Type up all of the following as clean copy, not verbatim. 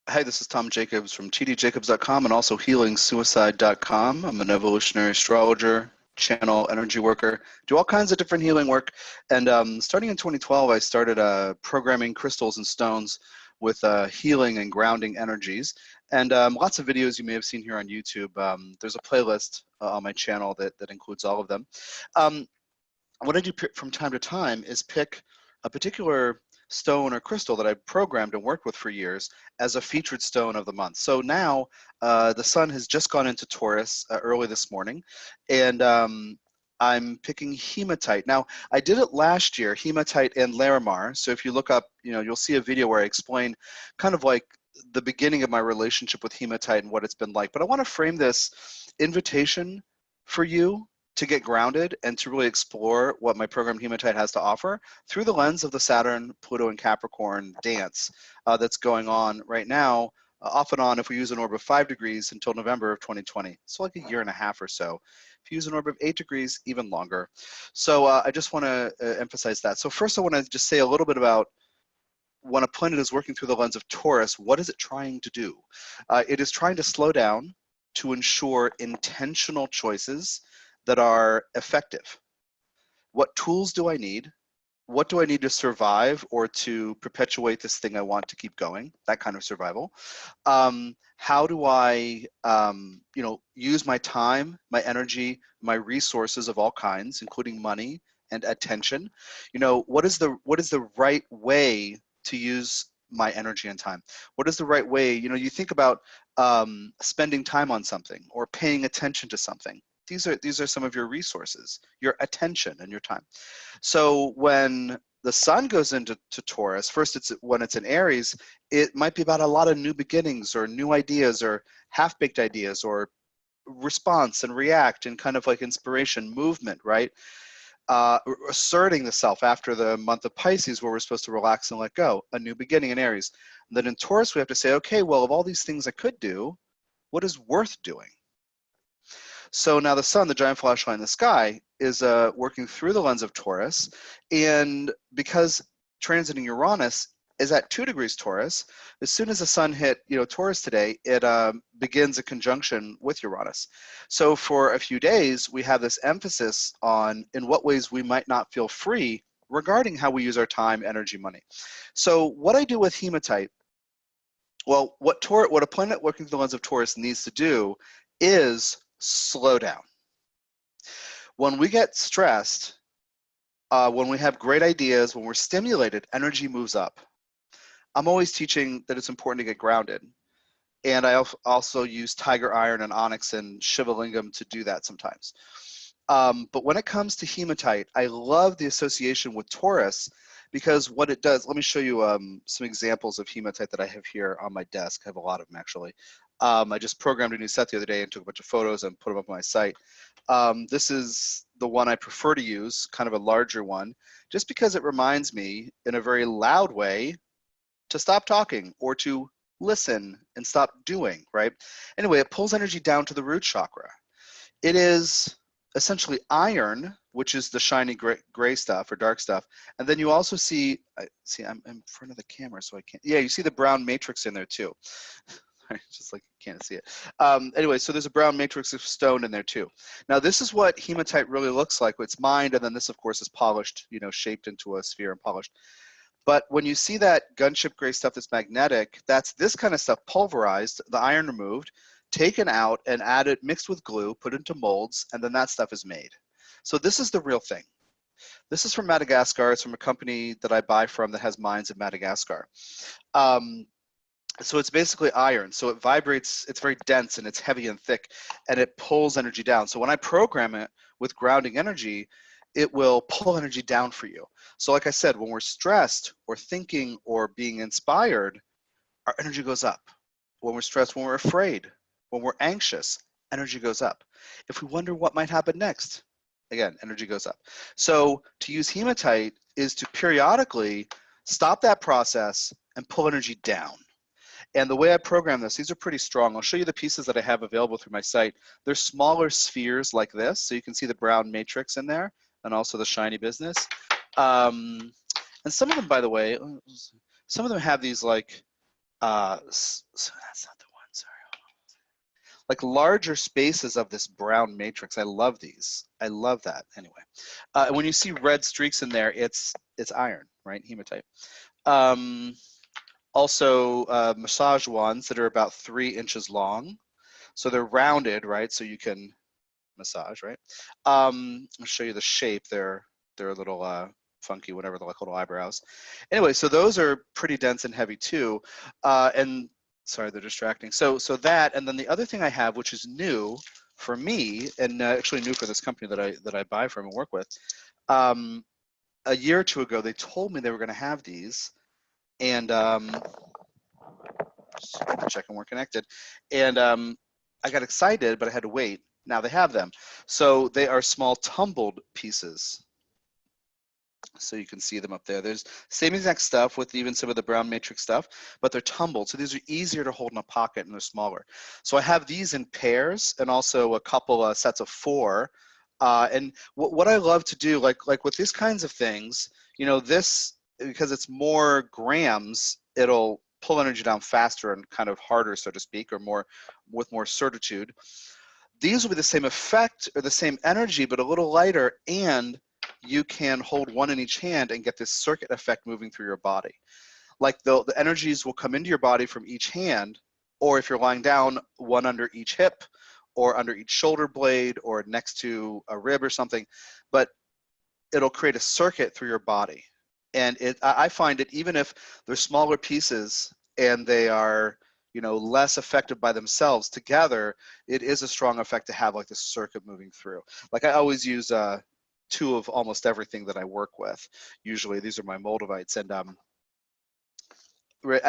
Hi, this is Tom Jacobs from tdjacobs.com and also healingsuicide.com. I'm an evolutionary astrologer, channel energy worker, do all kinds of different healing work. And starting in 2012, I started programming crystals and stones with healing and grounding energies. And lots of videos you may have seen here on YouTube. There's a playlist on my channel that includes all of them. What I do from time to time is pick a particular stone or crystal that I've programmed and worked with for years as a featured stone of the month. So now the sun has just gone into Taurus early this morning, and I'm picking hematite. Now, I did it last year, hematite and larimar. So if you look up, you'll see a video where I explain kind of like the beginning of my relationship with hematite and what it's been like. But I want to frame this invitation for you to get grounded and to really explore what my program Hematite has to offer through the lens of the Saturn, Pluto, and Capricorn dance that's going on right now, off and on if we use an orb of 5 degrees until November of 2020. So like a year and a half or so. If you use an orb of 8 degrees, even longer. So I just want to emphasize that. So first I want to just say a little bit about when a planet is working through the lens of Taurus, what is it trying to do? It is trying to slow down to ensure intentional choices that are effective. What tools do I need? What do I need to survive or to perpetuate this thing I want to keep going? That kind of survival. How do I, use my time, my energy, my resources of all kinds, including money and attention? What is the right way to use my energy and time? What is the right way? You think about spending time on something or paying attention to something. These are some of your resources, your attention and your time. So when the sun goes into Taurus, first when it's in Aries, it might be about a lot of new beginnings or new ideas or half-baked ideas or response and react and kind of like inspiration, movement, right? Asserting the self after the month of Pisces where we're supposed to relax and let go, a new beginning in Aries. And then in Taurus, we have to say, okay, well, of all these things I could do, what is worth doing? So now the sun, the giant flashlight in the sky, is working through the lens of Taurus. And because transiting Uranus is at 2 degrees Taurus, as soon as the sun hit Taurus today, it begins a conjunction with Uranus. So for a few days, we have this emphasis on in what ways we might not feel free regarding how we use our time, energy, money. So what I do with hematite, well, what a planet working through the lens of Taurus needs to do is slow down. When we get stressed, when we have great ideas, when we're stimulated, energy moves up. I'm always teaching that it's important to get grounded. And I also use tiger iron and onyx and shivalingam to do that sometimes. But when it comes to hematite, I love the association with Taurus because what it does, let me show you some examples of hematite that I have here on my desk. I have a lot of them actually. I just programmed a new set the other day and took a bunch of photos and put them up on my site. This is the one I prefer to use, kind of a larger one, just because it reminds me in a very loud way to stop talking or to listen and stop doing, right? Anyway, it pulls energy down to the root chakra. It is essentially iron, which is the shiny gray stuff or dark stuff. And then you also see I'm in front of the camera, so I can't, yeah, you see the brown matrix in there too. Just like you can't see it. Anyway, so there's a brown matrix of stone in there too. Now this is what hematite really looks like. It's mined, and then this of course is polished, shaped into a sphere and polished. But when you see that gunship gray stuff that's magnetic, that's this kind of stuff pulverized, the iron removed, taken out and added, mixed with glue, put into molds, and then that stuff is made. So this is the real thing. This is from Madagascar. It's from a company that I buy from that has mines in Madagascar. So it's basically iron. So it vibrates, it's very dense and it's heavy and thick, and it pulls energy down. So when I program it with grounding energy, it will pull energy down for you. So like I said, when we're stressed or thinking or being inspired, our energy goes up. When we're stressed, when we're afraid, when we're anxious, energy goes up. If we wonder what might happen next, again, energy goes up. So to use hematite is to periodically stop that process and pull energy down. And the way I program this, these are pretty strong. I'll show you the pieces that I have available through my site. They're smaller spheres like this, so you can see the brown matrix in there and also the shiny business. And some of them, by the way, some of them have these like So that's not the one, sorry. Like larger spaces of this brown matrix. I love these. I love that. Anyway, when you see red streaks in there, it's iron, right? Hematite. Also, massage wands that are about 3 inches long. So they're rounded, right? So you can massage, right? I'll show you the shape. They're a little funky, whatever, they're like little eyebrows. Anyway, so those are pretty dense and heavy too. And sorry, they're distracting. So that, and then the other thing I have, which is new for me, and actually new for this company that I buy from and work with. A year or two ago, they told me they were going to have these, and just checking we're connected, and I got excited, but I had to wait. Now they have them. So they are small tumbled pieces. So you can see them up there. There's same exact stuff with even some of the brown matrix stuff, but they're tumbled. So these are easier to hold in a pocket and they're smaller. So I have these in pairs and also a couple sets of 4. And what I love to do, like with these kinds of things, you know, this, because it's more grams, it'll pull energy down faster and kind of harder, so to speak, or more with more certitude. These will be the same effect or the same energy, but a little lighter, and you can hold one in each hand and get this circuit effect moving through your body. Like the energies will come into your body from each hand, or if you're lying down, one under each hip, or under each shoulder blade, or next to a rib or something, but it'll create a circuit through your body. And I find it, even if they're smaller pieces and they are, you know, less effective by themselves, together, it is a strong effect to have like this circuit moving through. Like I always use 2 of almost everything that I work with. Usually these are my moldavites, and I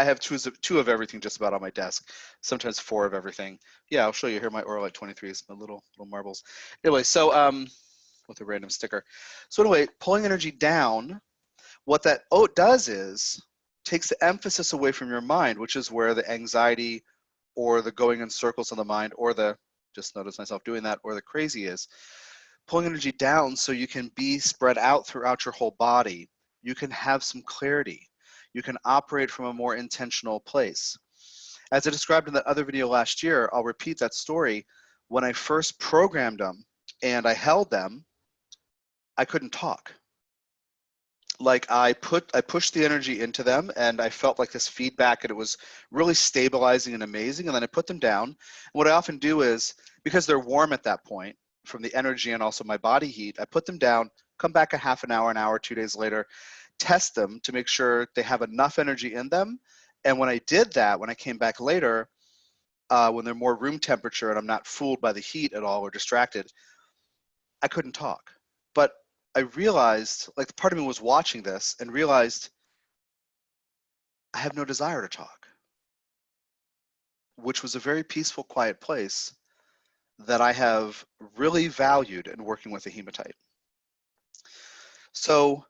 have 2 of everything just about on my desk, sometimes 4 of everything. Yeah, I'll show you here my Oralite 23s, my little marbles. Anyway, so with a random sticker. So anyway, pulling energy down, what that does is takes the emphasis away from your mind, which is where the anxiety or the going in circles in the mind, or the, just notice myself doing that, or the crazy is. Pulling energy down so you can be spread out throughout your whole body. You can have some clarity. You can operate from a more intentional place. As I described in that other video last year, I'll repeat that story. When I first programmed them and I held them, I couldn't talk. Like I pushed the energy into them and I felt like this feedback, and it was really stabilizing and amazing. And then I put them down. And what I often do is, because they're warm at that point from the energy and also my body heat, I put them down, come back a half an hour, 2 days later, test them to make sure they have enough energy in them. And when I did that, when I came back later, when they're more room temperature and I'm not fooled by the heat at all or distracted, I couldn't talk. But I realized, like, part of me was watching this and realized I have no desire to talk, which was a very peaceful, quiet place that I have really valued in working with a hematite. So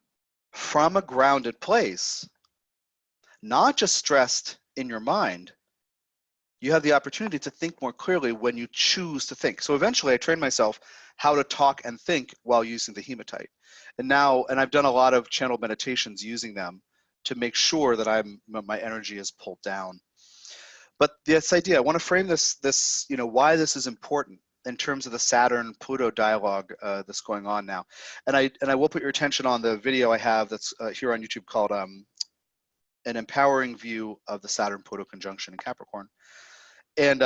from a grounded place, not just stressed in your mind, you have the opportunity to think more clearly when you choose to think. So eventually I trained myself how to talk and think while using the hematite. And I've done a lot of channel meditations using them to make sure that my energy is pulled down. But this idea, I want to frame this, you know, why this is important in terms of the Saturn-Pluto dialogue that's going on now. And I will put your attention on the video I have that's here on YouTube called An Empowering View of the Saturn-Pluto Conjunction in Capricorn. And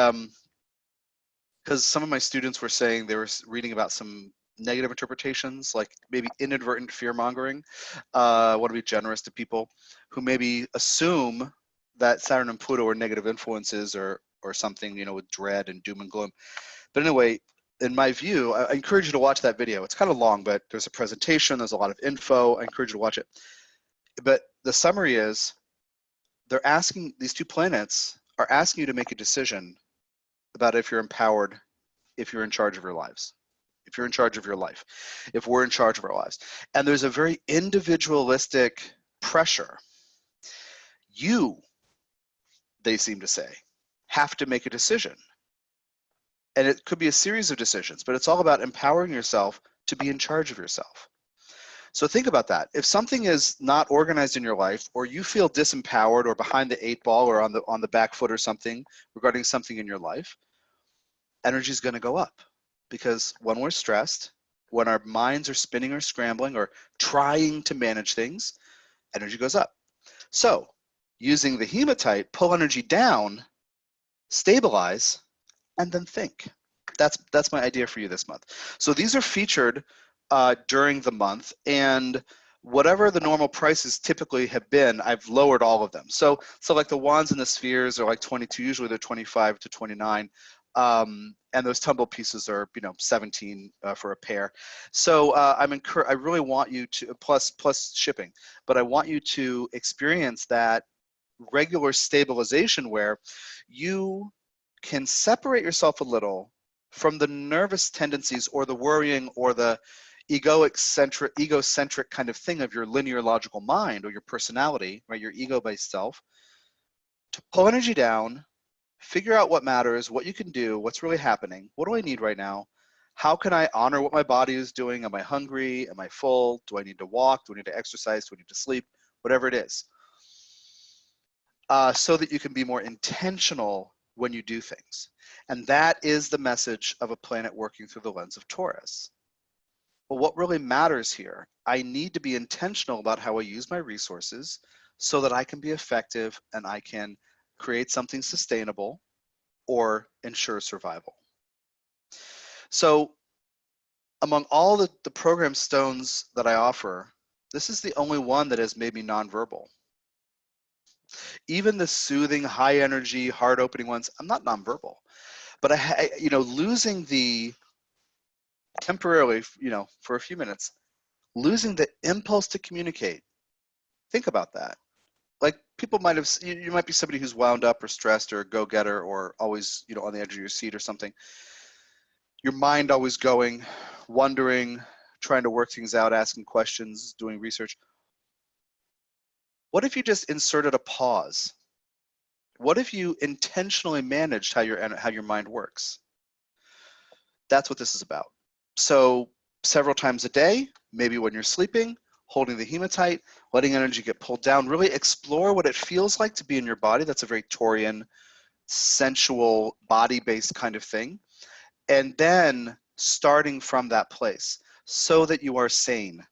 because some of my students were saying they were reading about some negative interpretations, like maybe inadvertent fear-mongering. I want to be generous to people who maybe assume that Saturn and Pluto are negative influences or something, you know, with dread and doom and gloom. But anyway, in my view, I encourage you to watch that video. It's kind of long, but there's a presentation, there's a lot of info. I encourage you to watch it. But the summary is, they're asking, these 2 planets are asking you to make a decision about if you're empowered, if you're in charge of your lives, if you're in charge of your life, if we're in charge of our lives. And there's a very individualistic pressure. You, they seem to say, have to make a decision. And it could be a series of decisions, but it's all about empowering yourself to be in charge of yourself. So think about that. If something is not organized in your life, or you feel disempowered or behind the 8 ball or on the back foot or something regarding something in your life, energy is going to go up. Because when we're stressed, when our minds are spinning or scrambling or trying to manage things, energy goes up. So using the hematite, pull energy down, stabilize, and then think. That's my idea for you this month. So these are featured during the month, and whatever the normal prices typically have been, I've lowered all of them. So like the wands and the spheres are like 22, usually they're 25 to 29. And those tumble pieces are, 17 for a pair. So I really want you to, plus shipping, but I want you to experience that regular stabilization where you can separate yourself a little from the nervous tendencies or the worrying or the egocentric kind of thing of your linear logical mind or your personality, right? Your ego-based self, to pull energy down, figure out what matters, what you can do, what's really happening. What do I need right now? How can I honor what my body is doing? Am I hungry? Am I full? Do I need to walk? Do I need to exercise? Do I need to sleep? Whatever it is. So that you can be more intentional when you do things. And that is the message of a planet working through the lens of Taurus. Well, what really matters here, I need to be intentional about how I use my resources so that I can be effective and I can create something sustainable or ensure survival. So among all the program stones that I offer, this is the only one that has made me nonverbal. Even the soothing, high energy, heart opening ones, I'm not nonverbal. But losing the temporarily, for a few minutes, losing the impulse to communicate. Think about that. Like people might have, you might be somebody who's wound up or stressed or a go-getter or always, on the edge of your seat or something. Your mind always going, wondering, trying to work things out, asking questions, doing research. What if you just inserted a pause? What if you intentionally managed how your mind works? That's what this is about. So several times a day, maybe when you're sleeping, holding the hematite, letting energy get pulled down, really explore what it feels like to be in your body. That's a very Taurian, sensual, body-based kind of thing. And then starting from that place so that you are sane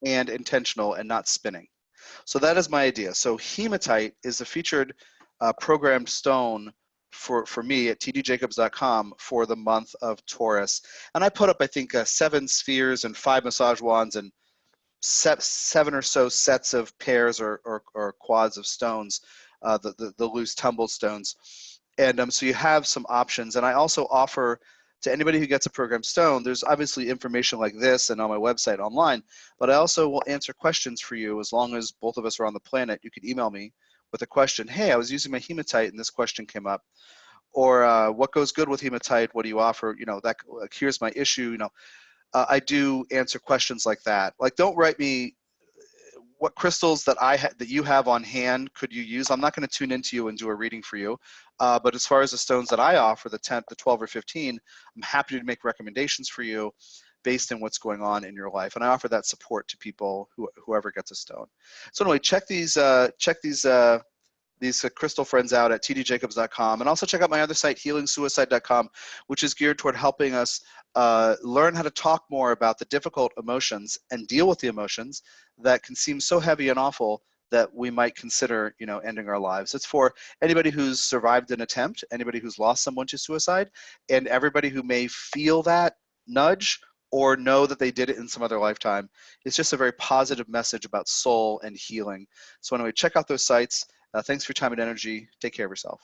and intentional and not spinning. So that is my idea. So hematite is a featured programmed stone for me at tdjacobs.com for the month of Taurus. And I put up, I think, 7 spheres and 5 massage wands and 7 or so sets of pairs or quads of stones, the loose tumbled stones. And so you have some options. And I also offer to anybody who gets a program stone, there's obviously information like this and on my website online, but I also will answer questions for you as long as both of us are on the planet. You can email me with a question. Hey, I was using my hematite and this question came up. Or what goes good with hematite? What do you offer? Here's my issue. I do answer questions like that. Like, don't write me what crystals that that you have on hand could you use. I'm not going to tune into you and do a reading for you. But as far as the stones that I offer, the 10, the 12 or 15, I'm happy to make recommendations for you based on what's going on in your life. And I offer that support to people whoever gets a stone. So anyway, check these crystal friends out at tdjacobs.com, and also check out my other site, healingsuicide.com, which is geared toward helping us learn how to talk more about the difficult emotions and deal with the emotions that can seem so heavy and awful that we might consider, ending our lives. It's for anybody who's survived an attempt, anybody who's lost someone to suicide, and everybody who may feel that nudge or know that they did it in some other lifetime. It's just a very positive message about soul and healing. So anyway, check out those sites. Thanks for your time and energy. Take care of yourself.